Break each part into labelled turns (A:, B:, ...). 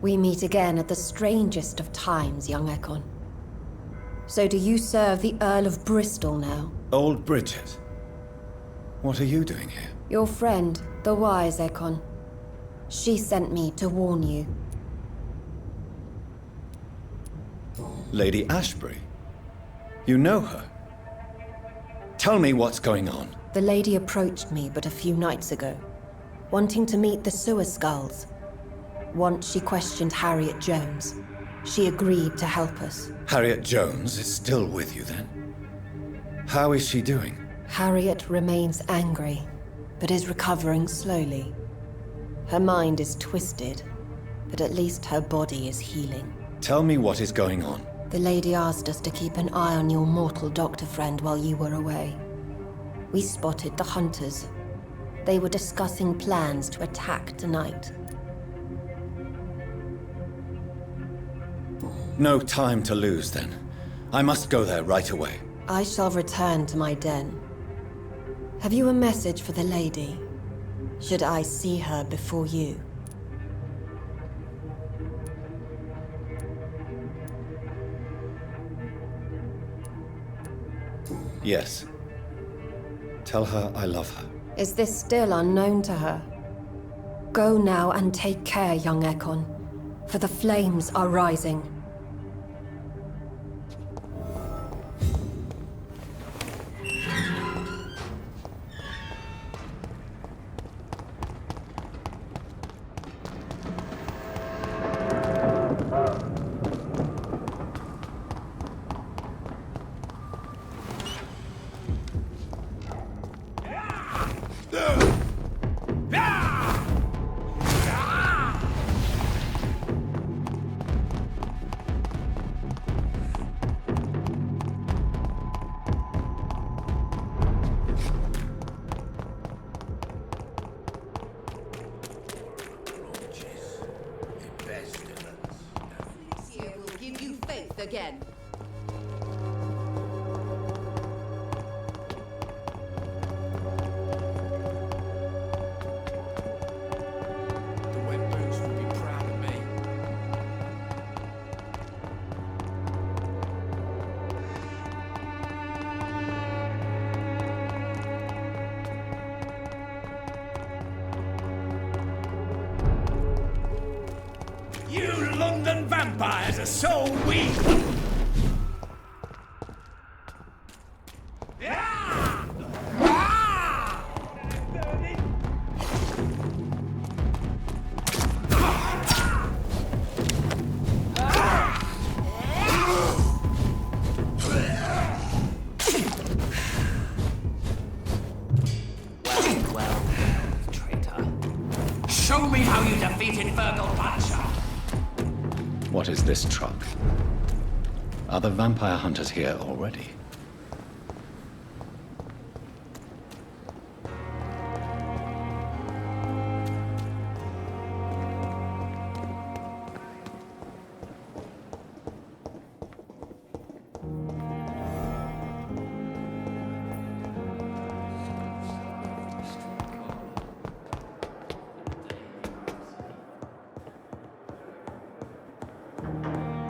A: We meet again at the strangest of times, young Ekon. So do you serve the Earl of Bristol now?
B: Old Bridget. What are you doing here?
A: Your friend, the wise Ekon. She sent me to warn you.
B: Lady Ashbury? You know her? Tell me what's going on.
A: The lady approached me but a few nights ago, wanting to meet the sewer skulls. Once she questioned Harriet Jones. She agreed to help us.
B: Harriet Jones is still with you then? How is she doing?
A: Harriet remains angry, but is recovering slowly. Her mind is twisted, but at least her body is healing.
B: Tell me what is going on.
A: The lady asked us to keep an eye on your mortal doctor friend while you were away. We spotted the hunters. They were discussing plans to attack tonight.
B: No time to lose, then. I must go there right away.
A: I shall return to my den. Have you a message for the lady? Should I see her before you?
B: Yes. Tell her I love her.
A: Is this still unknown to her? Go now and take care, young Ekon, for the flames are rising.
C: Again.
D: The wet boots will be proud of me.
E: You London vampires are so weak!
D: Show me how you defeated Virgil Puncher!
B: What is this truck? Are the vampire hunters here already?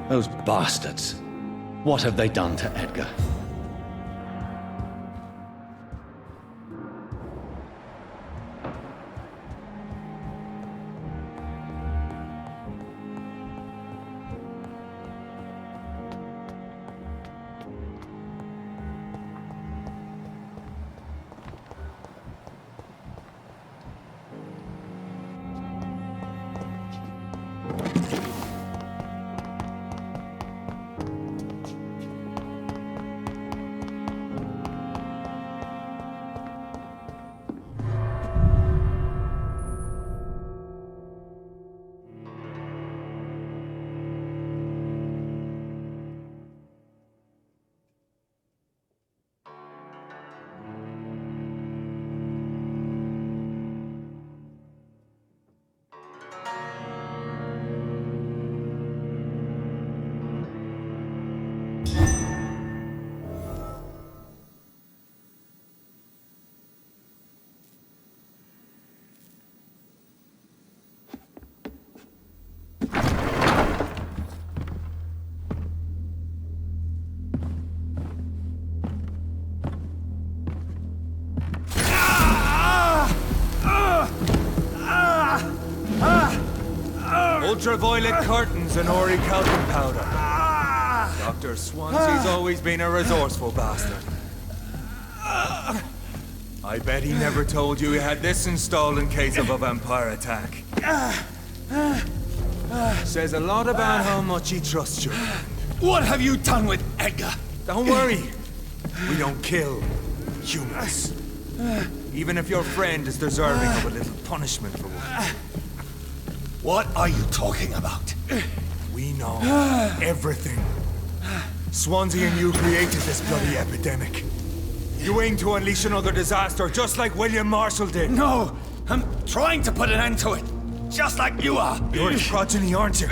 B: Those bastards. What have they done to Edgar?
C: Ultraviolet curtains and orichalcum powder. Dr. Swansea's always been a resourceful bastard. I bet he never told you he had this installed in case of a vampire attack. Says a lot about how much he trusts you.
E: What have you done with Edgar?
C: Don't worry. We don't kill humans. Even if your friend is deserving of a little punishment for one.
E: What are you talking about?
C: We know everything. Swansea and you created this bloody epidemic. You aim to unleash another disaster, just like William Marshall did.
E: No, I'm trying to put an end to it. Just like you are.
C: You're its progeny, aren't you?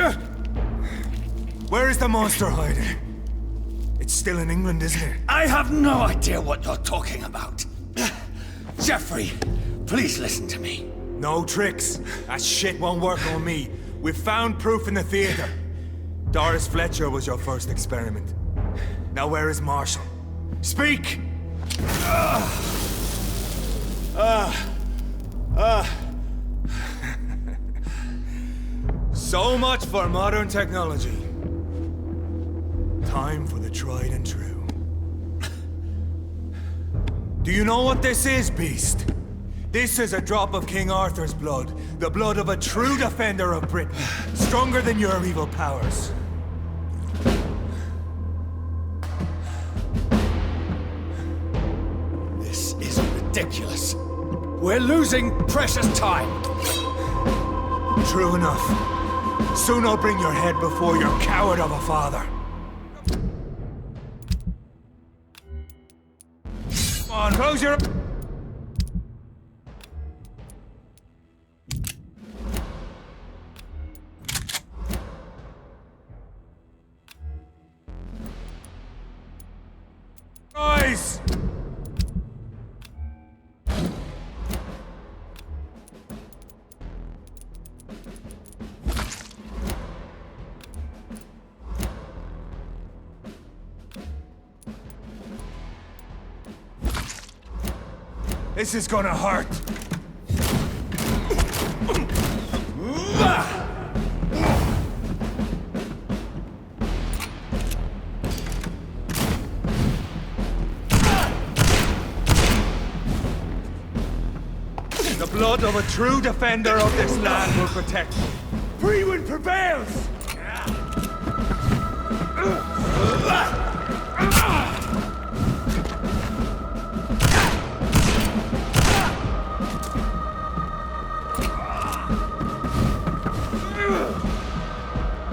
C: Where is the monster hiding? It's still in England, isn't it?
E: I have no idea what you're talking about. Jeffrey, please listen to me.
C: No tricks. That shit won't work on me. We've found proof in the theater. Doris Fletcher was your first experiment. Now where is Marshall? Speak! So much for modern technology. Time for the tried and true. Do you know what this is, Beast? This is a drop of King Arthur's blood. The blood of a true defender of Britain. Stronger than your evil powers.
E: This is ridiculous. We're losing precious time.
C: True enough. Soon I'll bring your head before your coward of a father. Come on, close your... eyes! This is gonna hurt. The blood of a true defender of this land will protect you. Freewind prevails!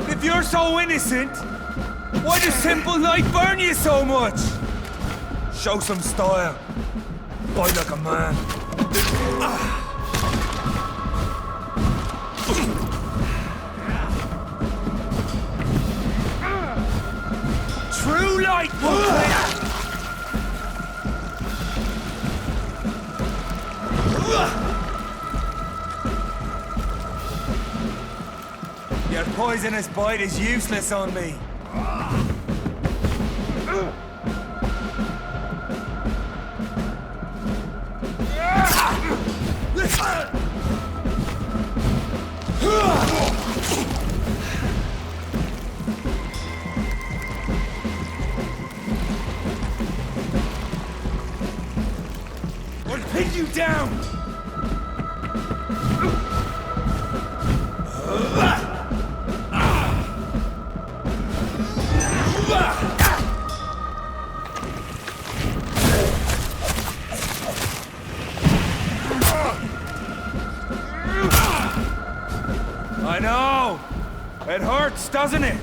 C: If you're so innocent, why does simple life burn you so much? Show some style. Fight like a man. True light will clear. Your poisonous bite is useless on me. We'll pin you down! I know! It hurts, doesn't it?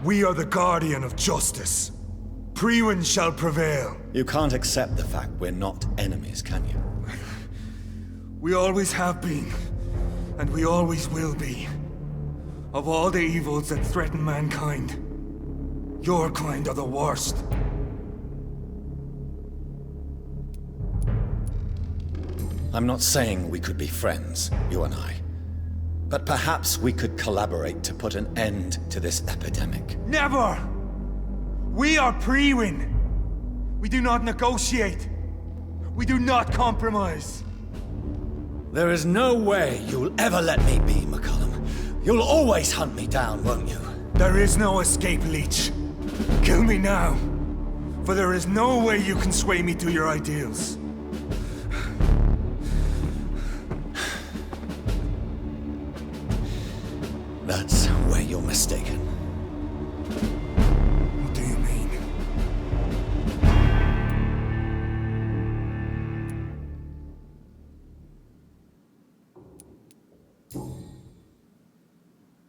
C: We are the guardian of justice. Priwen shall prevail.
B: You can't accept the fact we're not enemies, can you?
C: We always have been, and we always will be. Of all the evils that threaten mankind, your kind are the worst.
B: I'm not saying we could be friends, you and I. But perhaps we could collaborate to put an end to this epidemic.
C: Never! We are Priwen. We do not negotiate. We do not compromise.
B: There is no way you'll ever let me be, McCullum. You'll always hunt me down, won't you?
C: There is no escape, Leech. Kill me now. For there is no way you can sway me to your ideals.
B: That's where you're mistaken.
C: What do you mean?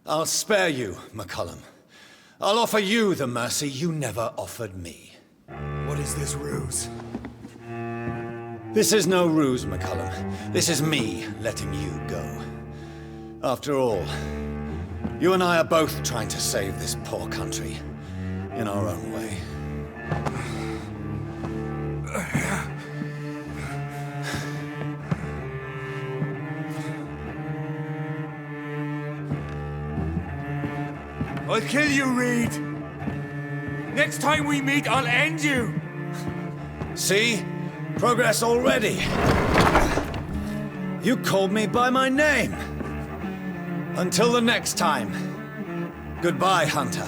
B: I'll spare you, McCullum. I'll offer you the mercy you never offered me.
C: What is this ruse?
B: This is no ruse, McCullum. This is me letting you go. After all, you and I are both trying to save this poor country in our own way.
C: I'll kill you, Reed. Next time we meet, I'll end you.
B: See? Progress already. You called me by my name. Until the next time. Goodbye, Hunter.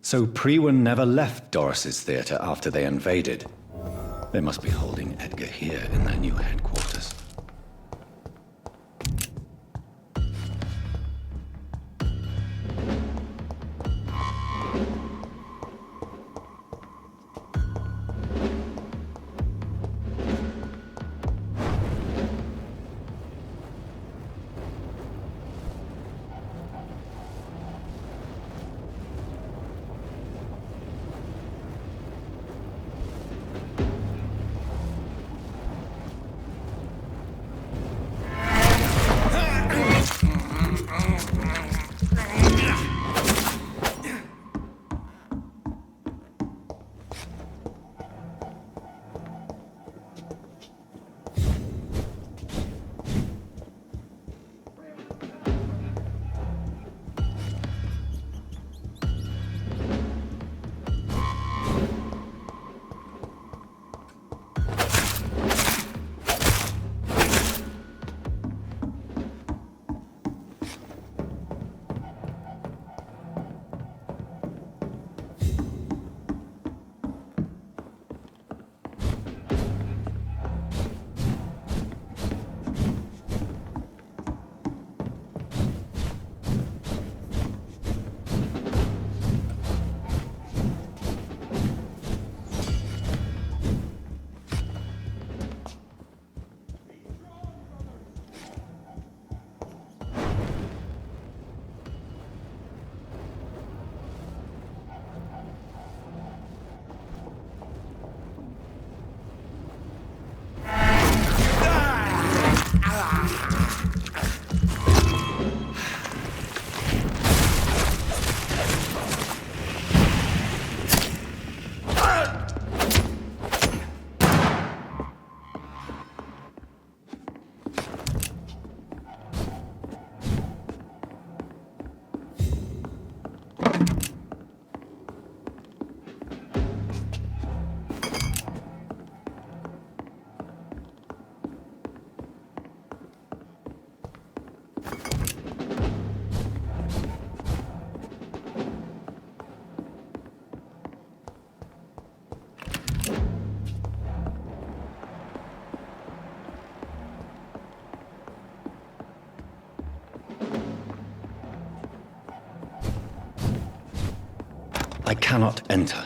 B: So Priwen never left Doris's theater after they invaded. They must be holding Edgar here in their new headquarters. I cannot enter.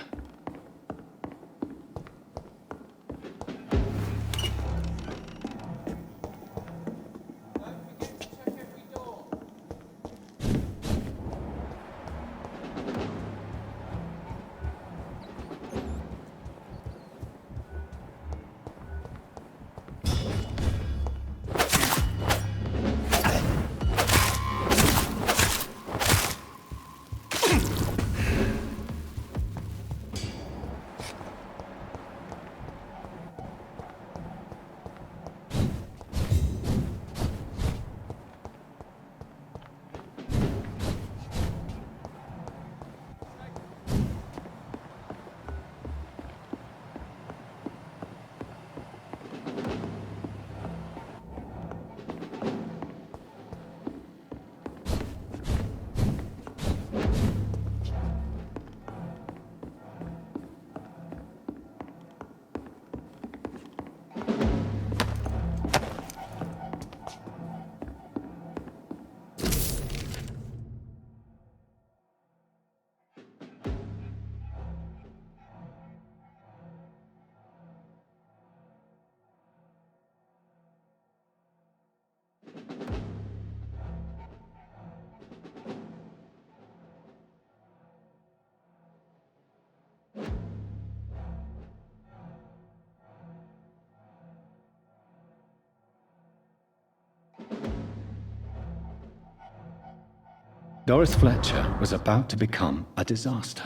B: Doris Fletcher was about to become a disaster.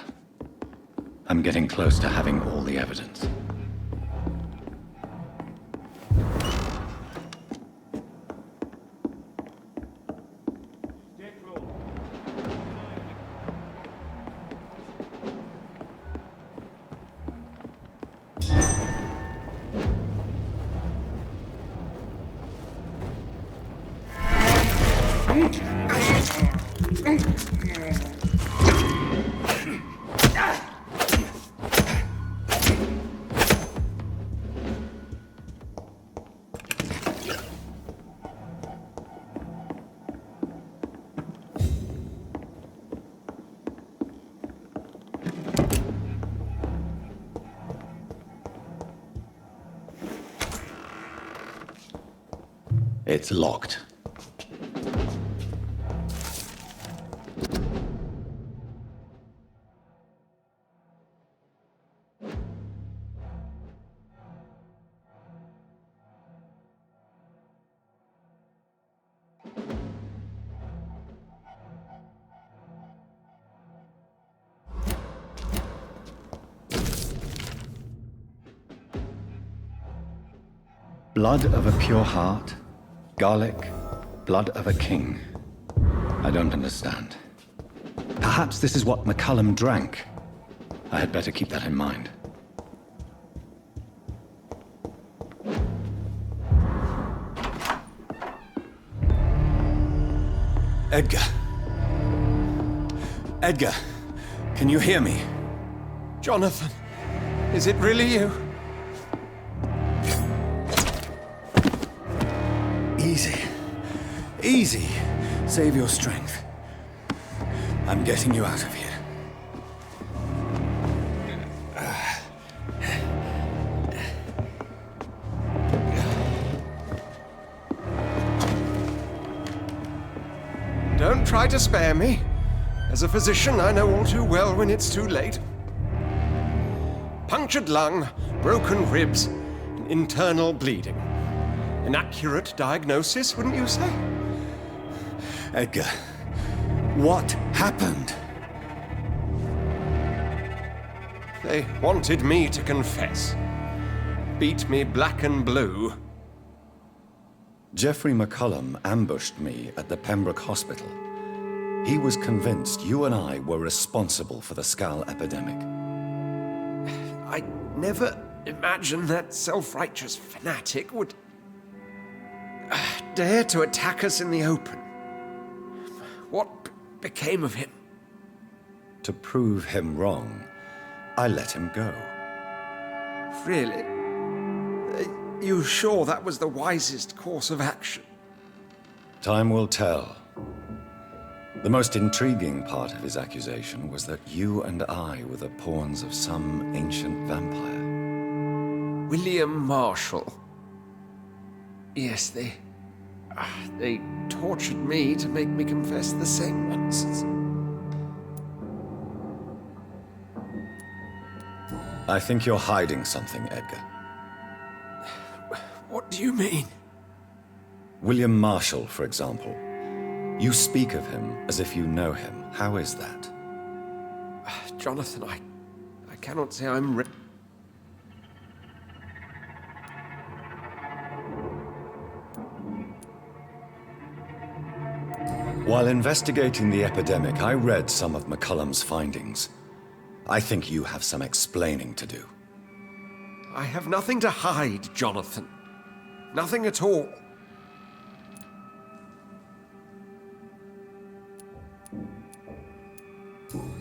B: I'm getting close to having all the evidence.
F: It's locked. Blood of a pure heart, garlic, blood of a king. I don't understand. Perhaps this is what McCullum drank. I had better keep that in mind.
B: Edgar. Edgar, can you hear me?
G: Jonathan, is it really you?
B: Easy. Easy. Save your strength. I'm getting you out of here.
G: Don't try to spare me. As a physician, I know all too well when it's too late. Punctured lung, broken ribs, and internal bleeding. An accurate diagnosis, wouldn't you say?
B: Edgar, what happened?
G: They wanted me to confess. Beat me black and blue.
F: Jeffrey McCullum ambushed me at the Pembroke Hospital. He was convinced you and I were responsible for the Skull epidemic.
G: I never imagined that self-righteous fanatic would dare to attack us in the open. What became of him?
F: To prove him wrong, I let him go.
G: Really? Are you sure that was the wisest course of action?
F: Time will tell. The most intriguing part of his accusation was that you and I were the pawns of some ancient vampire.
G: William Marshall. Yes, they tortured me to make me confess the same nonsense.
F: I think you're hiding something, Edgar.
G: What do you mean?
F: William Marshall, for example. You speak of him as if you know him. How is that?
G: Jonathan, I cannot say I'm
F: While investigating the epidemic, I read some of McCullum's findings. I think you have some explaining to do.
G: I have nothing to hide, Jonathan. Nothing at all.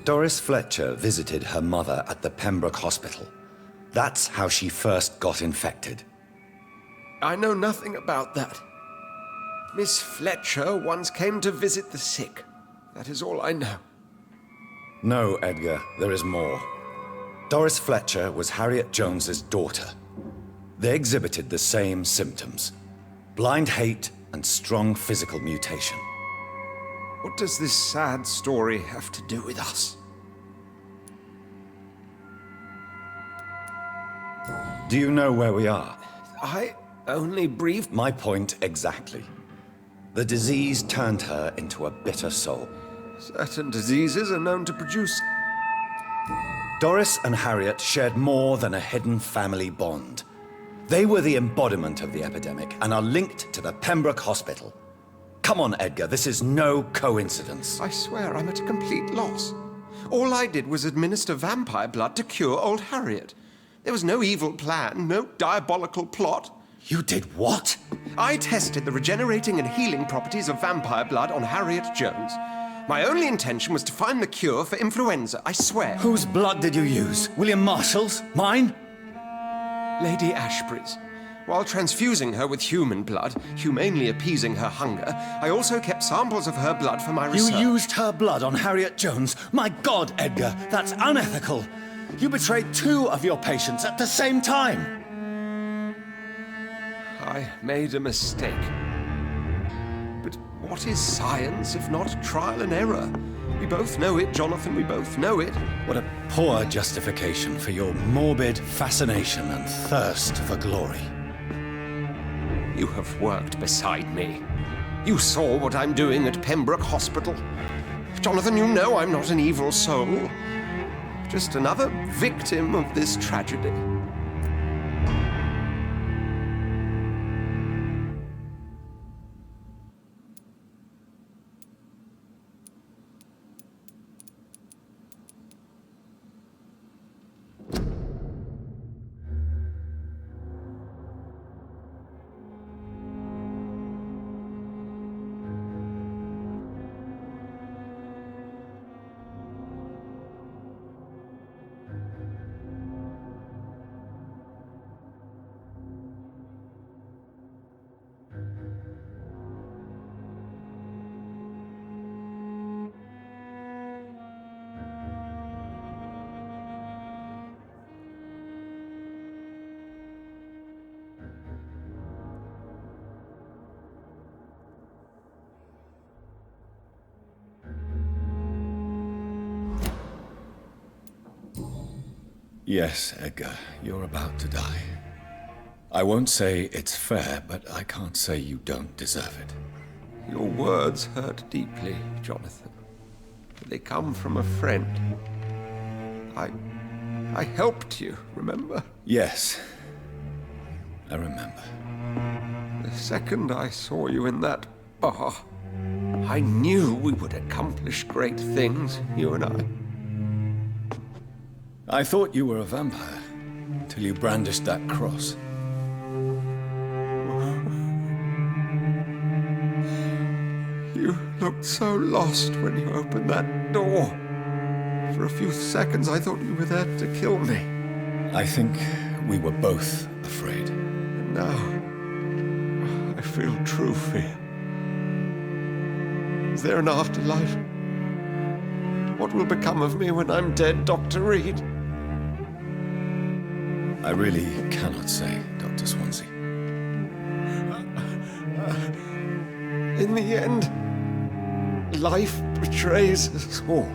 F: Doris Fletcher visited her mother at the Pembroke Hospital. That's how she first got infected.
G: I know nothing about that. Miss Fletcher once came to visit the sick. That is all I know.
F: No, Edgar, there is more. Doris Fletcher was Harriet Jones's daughter. They exhibited the same symptoms: blind hate and strong physical mutation.
G: What does this sad story have to do with us?
F: Do you know where we are?
G: I only briefed...
F: My point exactly. The disease turned her into a bitter soul.
G: Certain diseases are known to produce...
F: Doris and Harriet shared more than a hidden family bond. They were the embodiment of the epidemic and are linked to the Pembroke Hospital. Come on, Edgar, this is no coincidence.
G: I swear I'm at a complete loss. All I did was administer vampire blood to cure old Harriet. There was no evil plan, no diabolical plot.
F: You did what?
G: I tested the regenerating and healing properties of vampire blood on Harriet Jones. My only intention was to find the cure for influenza, I swear.
F: Whose blood did you use? William Marshall's? Mine?
G: Lady Ashbury's. While transfusing her with human blood, humanely appeasing her hunger, I also kept samples of her blood for my research.
F: You used her blood on Harriet Jones? My God, Edgar, that's unethical. You betrayed 2 of your patients at the same time.
G: I made a mistake. But what is science if not trial and error? We both know it, Jonathan, we both know it.
B: What a poor justification for your morbid fascination and thirst for glory.
G: You have worked beside me. You saw what I'm doing at Pembroke Hospital. Jonathan, you know I'm not an evil soul. Just another victim of this tragedy.
B: Yes, Edgar, you're about to die. I won't say it's fair, but I can't say you don't deserve it.
G: Your words hurt deeply, Jonathan. They come from a friend. I helped you, remember?
B: Yes, I remember.
G: The second I saw you in that bar, I knew we would accomplish great things, you and I.
B: I thought you were a vampire, till you brandished that cross.
G: You looked so lost when you opened that door. For a few seconds, I thought you were there to kill me.
B: I think we were both afraid.
G: And now, I feel true fear. Is there an afterlife? What will become of me when I'm dead, Dr. Reed?
B: I really cannot say, Dr. Swansea.
G: In the end, life betrays us all.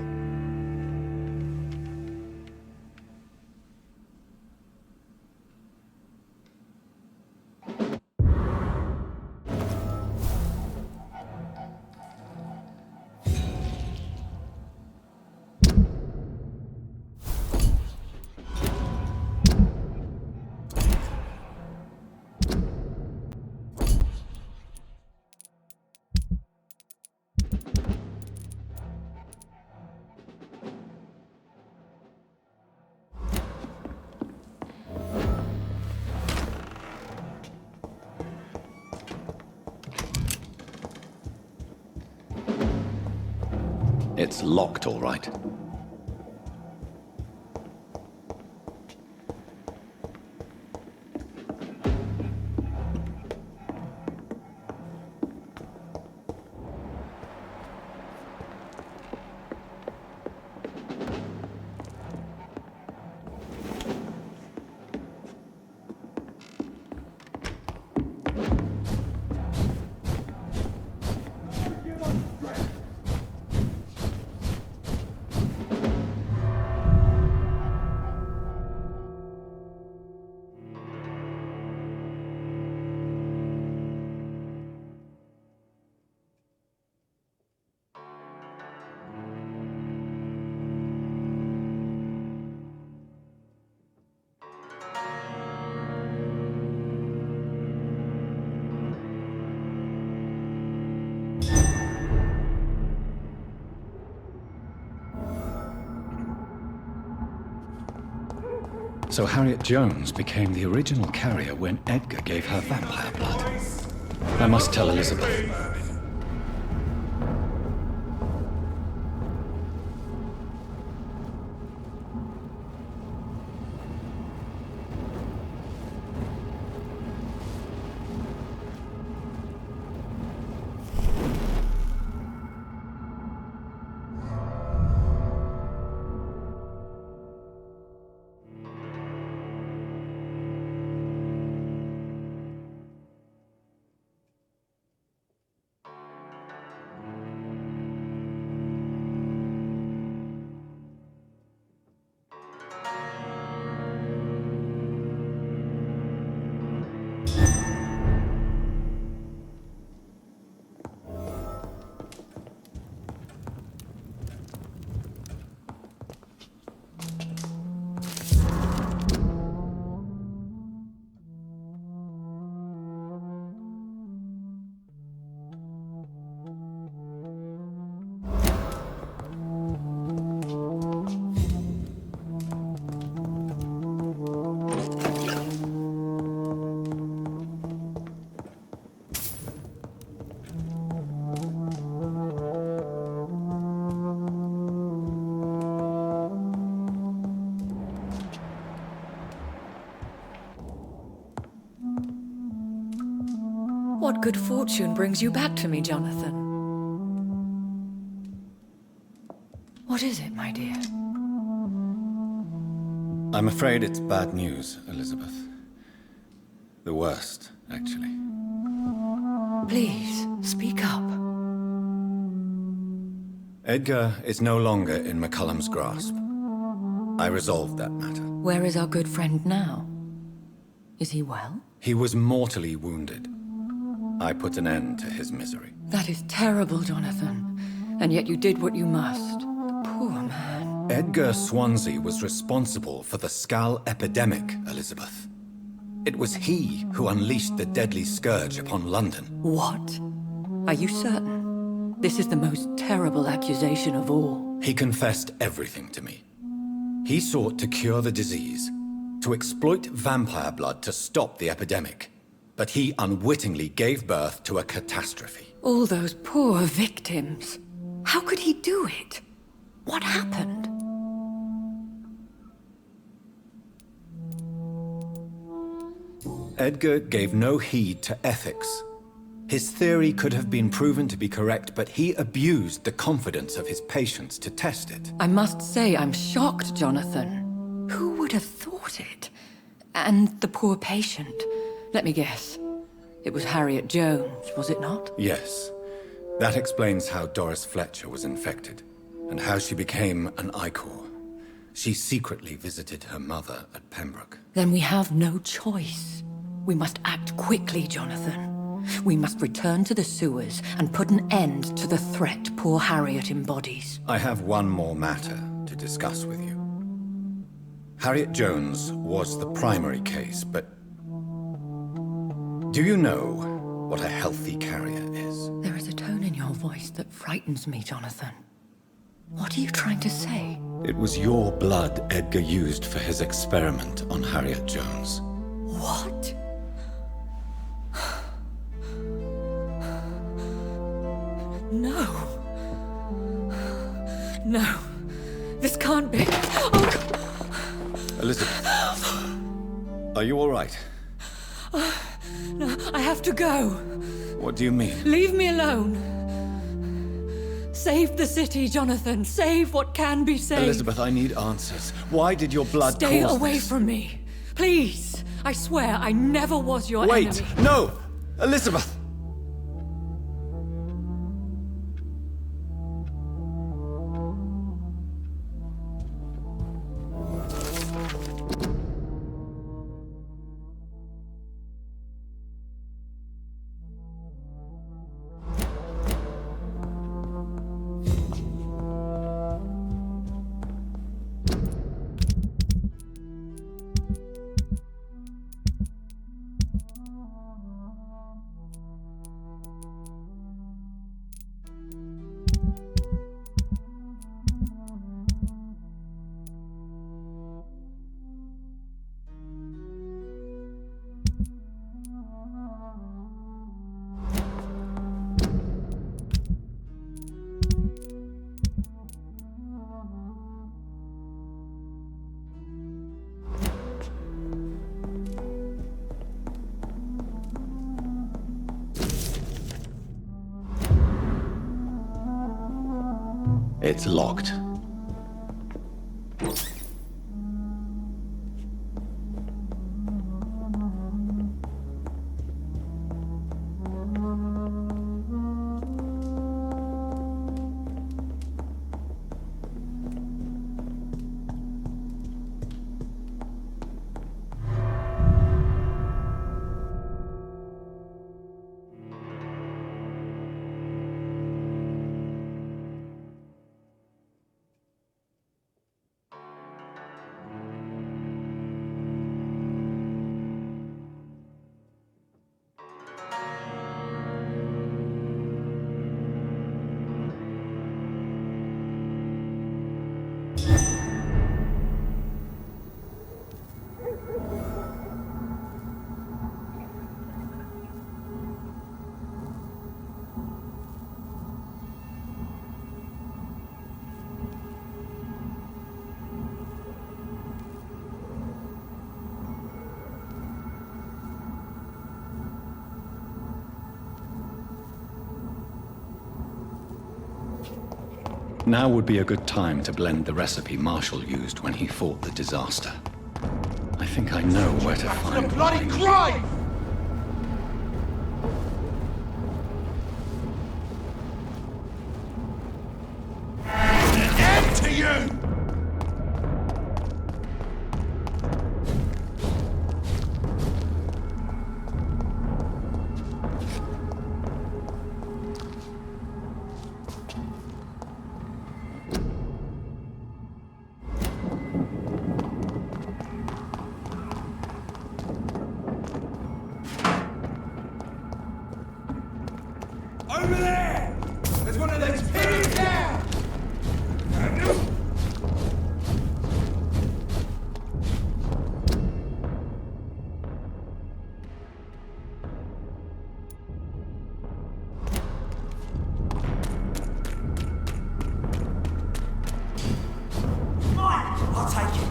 F: It's locked, all right.
B: So Harriet Jones became the original carrier when Edgar gave her vampire blood. I must tell Elizabeth.
H: What good fortune brings you back to me, Jonathan? What is it, my dear?
B: I'm afraid it's bad news, Elizabeth. The worst, actually.
H: Please, speak up.
B: Edgar is no longer in McCullum's grasp. I resolved that matter.
H: Where is our good friend now? Is he well?
B: He was mortally wounded. I put an end to his misery.
H: That is terrible, Jonathan. And yet you did what you must. Poor man.
B: Edgar Swansea was responsible for the Skull epidemic, Elizabeth. It was he who unleashed the deadly scourge upon London.
H: What? Are you certain? This is the most terrible accusation of all.
B: He confessed everything to me. He sought to cure the disease, to exploit vampire blood to stop the epidemic. But he unwittingly gave birth to a catastrophe.
H: All those poor victims. How could he do it? What happened?
B: Edgar gave no heed to ethics. His theory could have been proven to be correct, but he abused the confidence of his patients to test it.
H: I must say I'm shocked, Jonathan. Who would have thought it? And the poor patient. Let me guess. It was Harriet Jones, was it not?
B: Yes. That explains how Doris Fletcher was infected, and how she became an Icor. She secretly visited her mother at Pembroke.
H: Then we have no choice. We must act quickly, Jonathan. We must return to the sewers and put an end to the threat poor Harriet embodies.
B: I have one more matter to discuss with you. Harriet Jones was the primary case, but do you know what a healthy carrier is?
H: There is a tone in your voice that frightens me, Jonathan. What are you trying to say?
B: It was your blood Edgar used for his experiment on Harriet Jones.
H: What? No. No. This can't be. Oh, God.
B: Elizabeth, are you all right?
H: No, I have to go.
B: What do you mean?
H: Leave me alone. Save the city, Jonathan. Save what can be saved.
B: Elizabeth, I need answers. Why did your blood
H: Stay
B: cause
H: away
B: this?
H: from me. Please. I swear I never was your enemy.
B: Wait! No! Elizabeth! It's locked.
F: Now would be a good time to blend the recipe Marshall used when he fought the disaster. I think I know where to find
D: The bloody crime! End to you! Over there! There's one of those pigs down! I'll take it.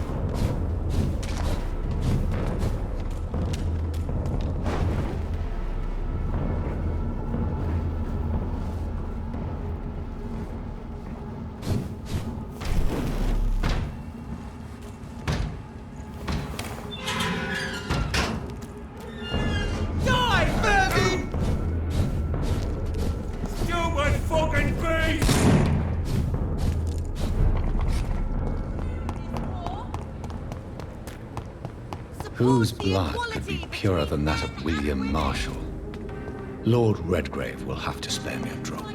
F: Whose blood could be purer than that of William Marshall? Lord Redgrave will have to spare me a drop.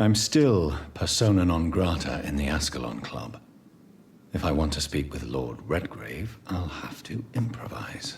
F: I'm still persona non grata in the Ascalon Club. If I want to speak with Lord Redgrave, I'll have to improvise.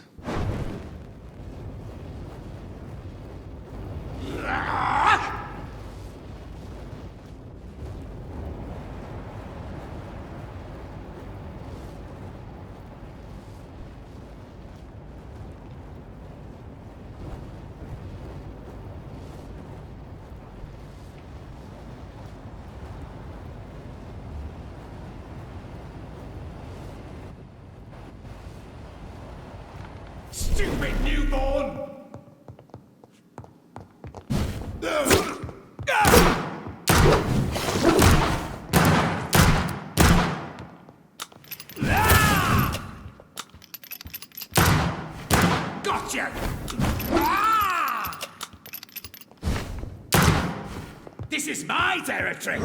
D: Stupid newborn! Gotcha! This is my territory!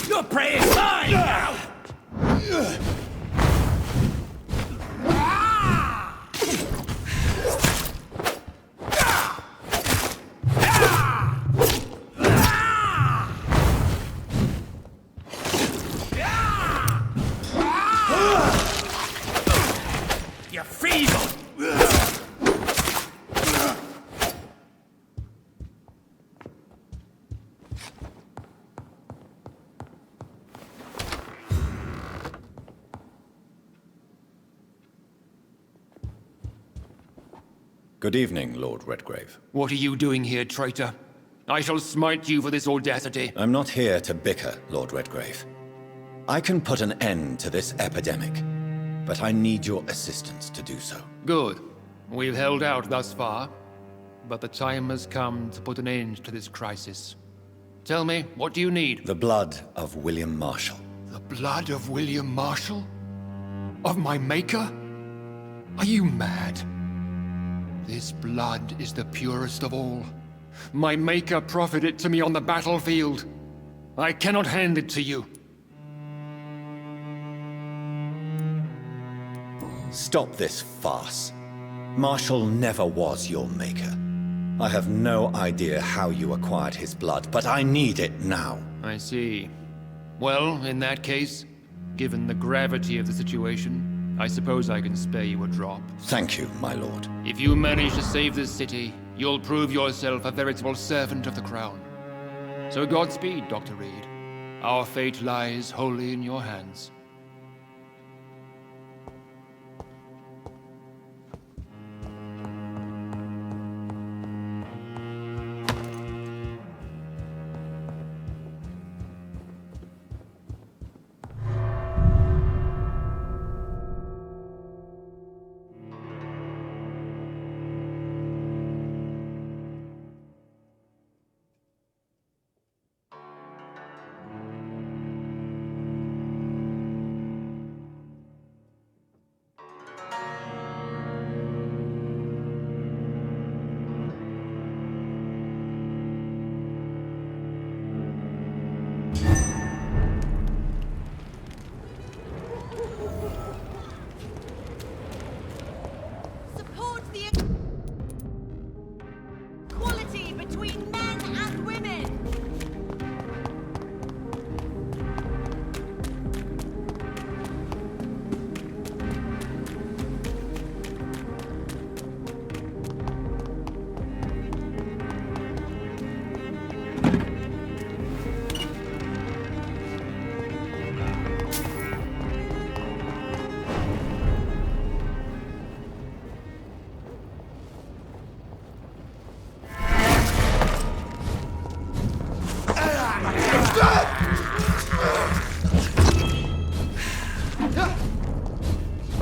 D: Your prey is mine now! You're feeble!
F: Good evening, Lord Redgrave.
G: What are you doing here, traitor? I shall smite you for this audacity.
F: I'm not here to bicker, Lord Redgrave. I can put an end to this epidemic, but I need your assistance to do so.
D: Good. We've held out thus far, but the time has come to put an end to this crisis. Tell me, what do you need?
F: The blood of William Marshall.
D: The blood of William Marshall? Of my maker? Are you mad? This blood is the purest of all. My maker proffered it to me on the battlefield. I cannot hand it to you.
F: Stop this farce. Marshall never was your maker. I have no idea how you acquired his blood, but I need it now.
D: I see. Well, in that case, given the gravity of the situation, I suppose I can spare you a drop.
F: Thank you, my lord.
D: If you manage to save this city, you'll prove yourself a veritable servant of the crown. So Godspeed, Dr. Reed. Our fate lies wholly in your hands.
I: Support the equality between men and women.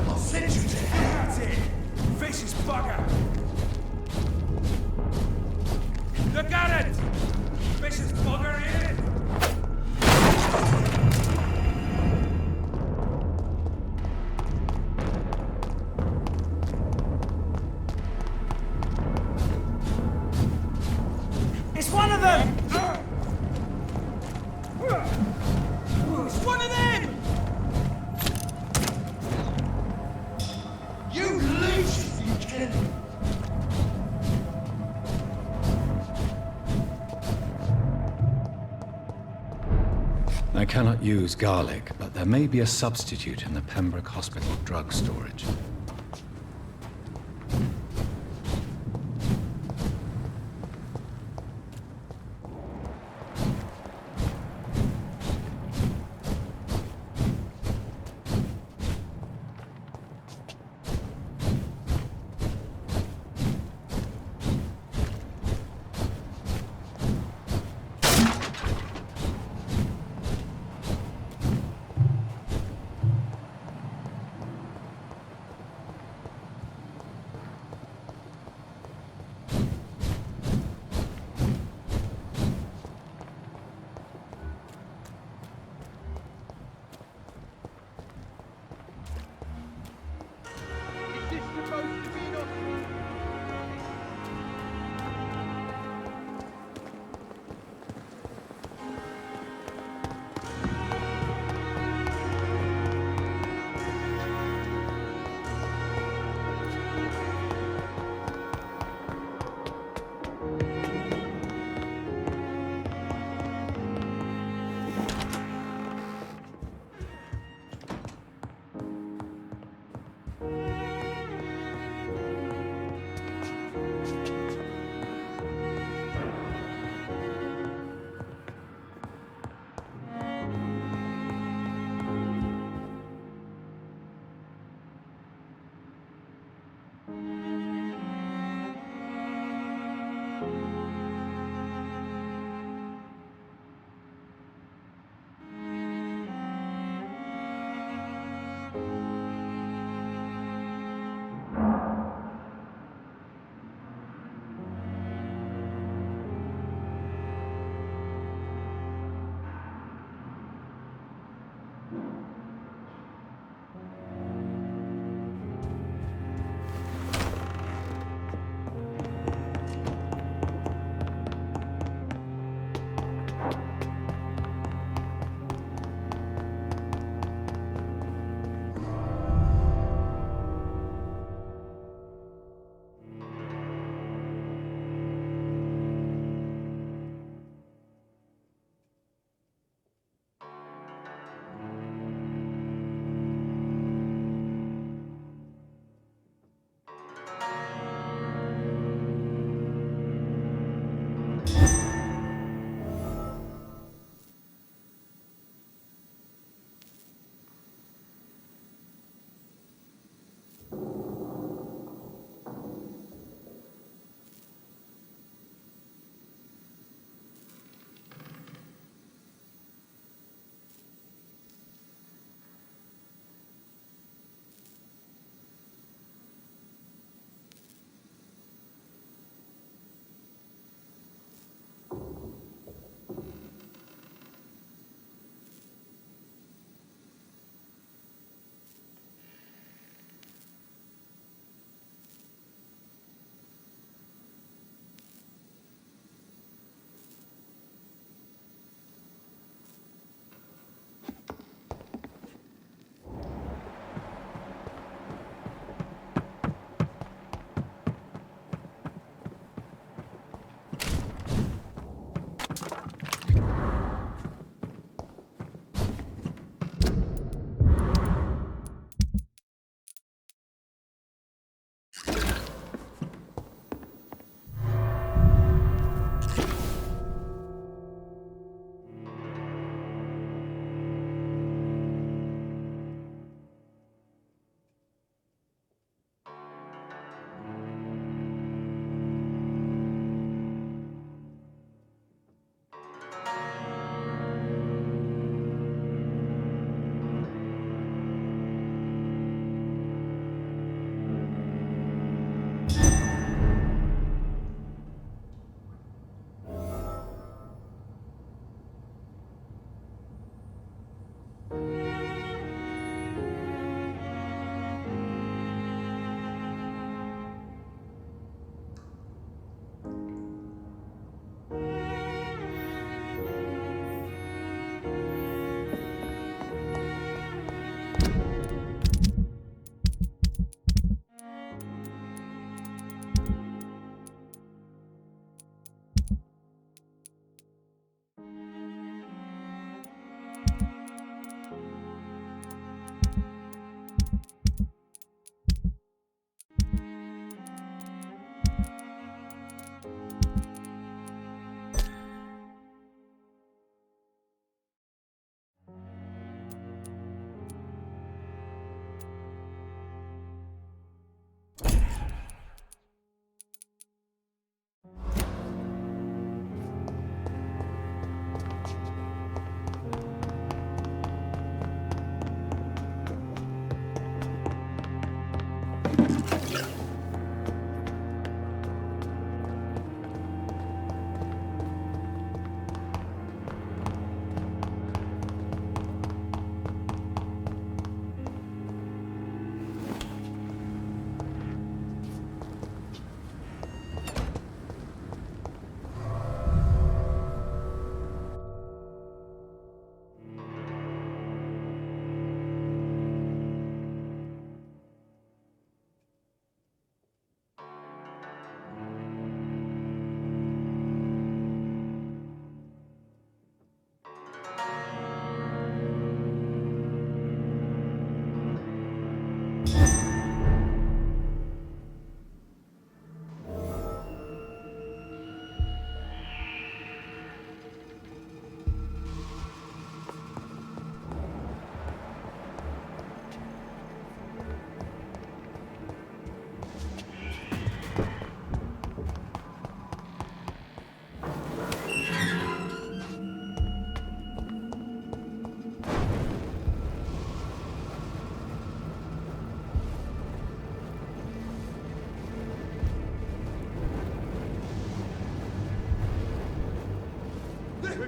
C: I'll send you to hell. That's it. Vicious bugger. Look at it. Vicious bugger in it. It's one of them. It's one of them. You leech, you kid!
F: I cannot use garlic, but there may be a substitute in the Pembroke Hospital drug storage.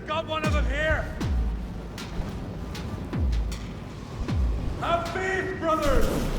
C: We've got one of them here! Have faith, brothers!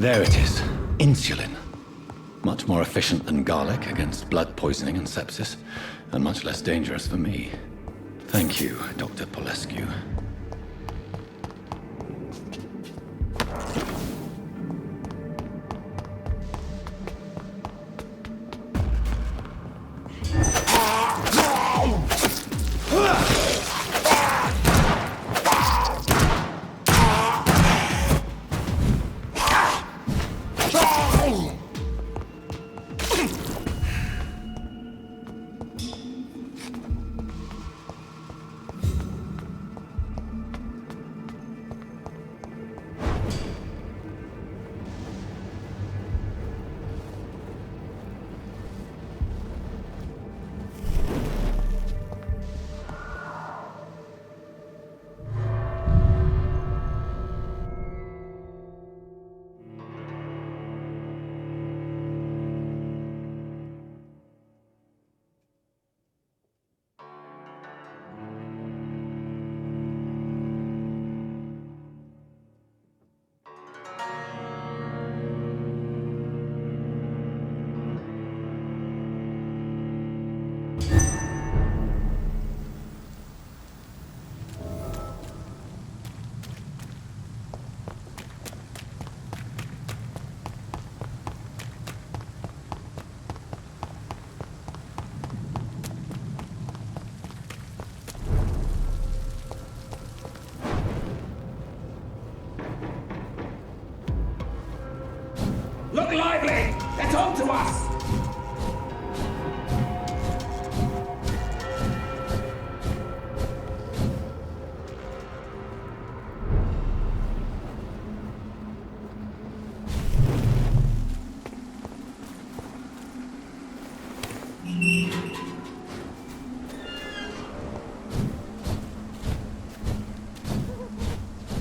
F: There it is. Insulin. Much more efficient than garlic against blood poisoning and sepsis, and much less dangerous for me. Thank you, Dr. Polescu.
J: to us!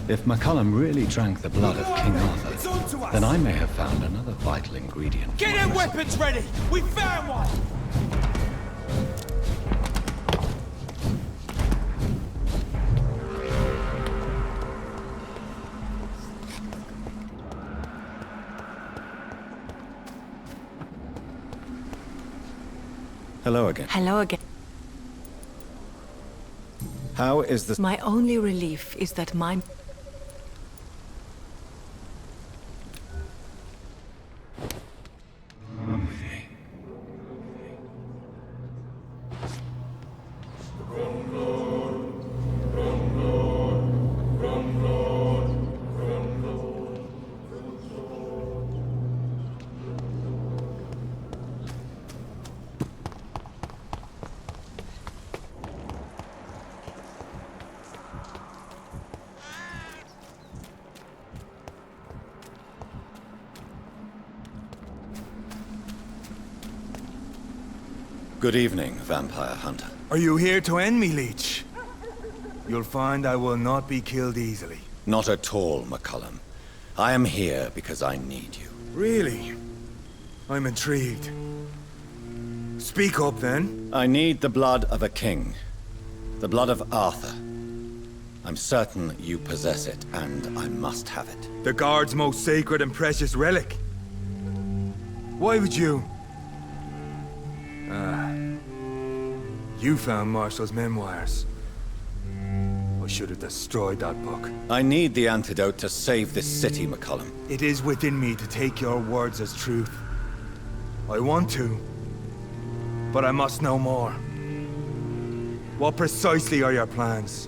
F: If McCullum really drank the blood of King Arthur, then I may have found another vital ingredient.
J: Get their weapons ready! We found one!
F: Hello again.
K: Hello again.
F: How is the...
K: My only relief is that my...
F: Good evening, vampire hunter.
C: Are you here to end me, Leech? You'll find I will not be killed easily.
F: Not at all, McCullum. I am here because I need you.
C: Really? I'm intrigued. Speak up, then.
F: I need the blood of a king. The blood of Arthur. I'm certain you possess it, and I must have it.
C: The Guard's most sacred and precious relic. Why would you? You found Marshall's memoirs. I should have destroyed that book.
F: I need the antidote to save this city, McCullum.
C: It is within me to take your words as truth. I want to, but I must know more. What precisely are your plans?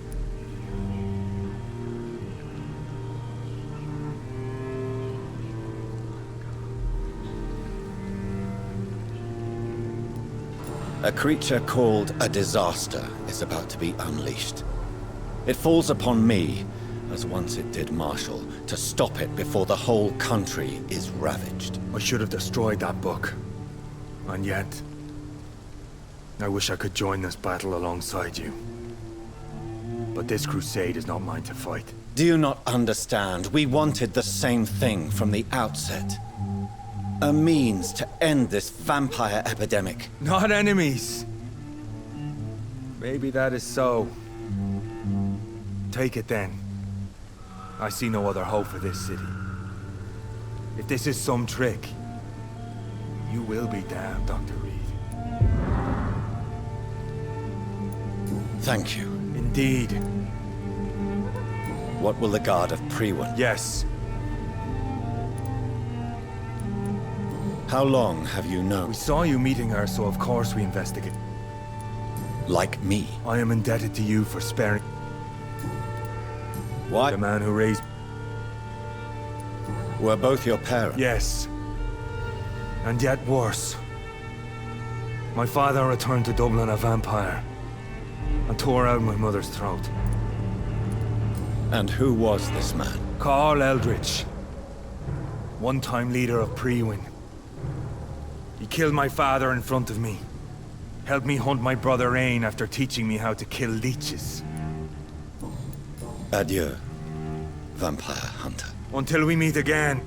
F: A creature called a disaster is about to be unleashed. It falls upon me, as once it did Marshall, to stop it before the whole country is ravaged.
C: I should have destroyed that book. And yet, I wish I could join this battle alongside you. But this crusade is not mine to fight.
F: Do you not understand? We wanted the same thing from the outset. A means to end this vampire epidemic.
C: Not enemies. Maybe that is so. Take it then. I see no other hope for this city. If this is some trick, you will be damned, Dr. Reed.
F: Thank you.
C: Indeed.
F: What will the Guard of Priwen?
C: Yes.
F: How long have you known?
C: We saw you meeting her, so of course we investigate.
F: Like me?
C: I am indebted to you for sparing...
F: What?
C: The man who raised...
F: Were both your parents?
C: Yes. And yet worse. My father returned to Dublin a vampire, and tore out my mother's throat.
F: And who was this man?
C: Carl Eldritch. One-time leader of Priwen. He killed my father in front of me. Helped me hunt my brother Ain after teaching me how to kill leeches.
F: Adieu, vampire hunter.
C: Until we meet again.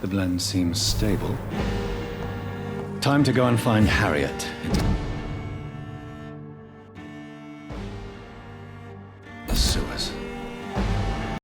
F: blend seems stable. Time to go and find Harriet. The sewers.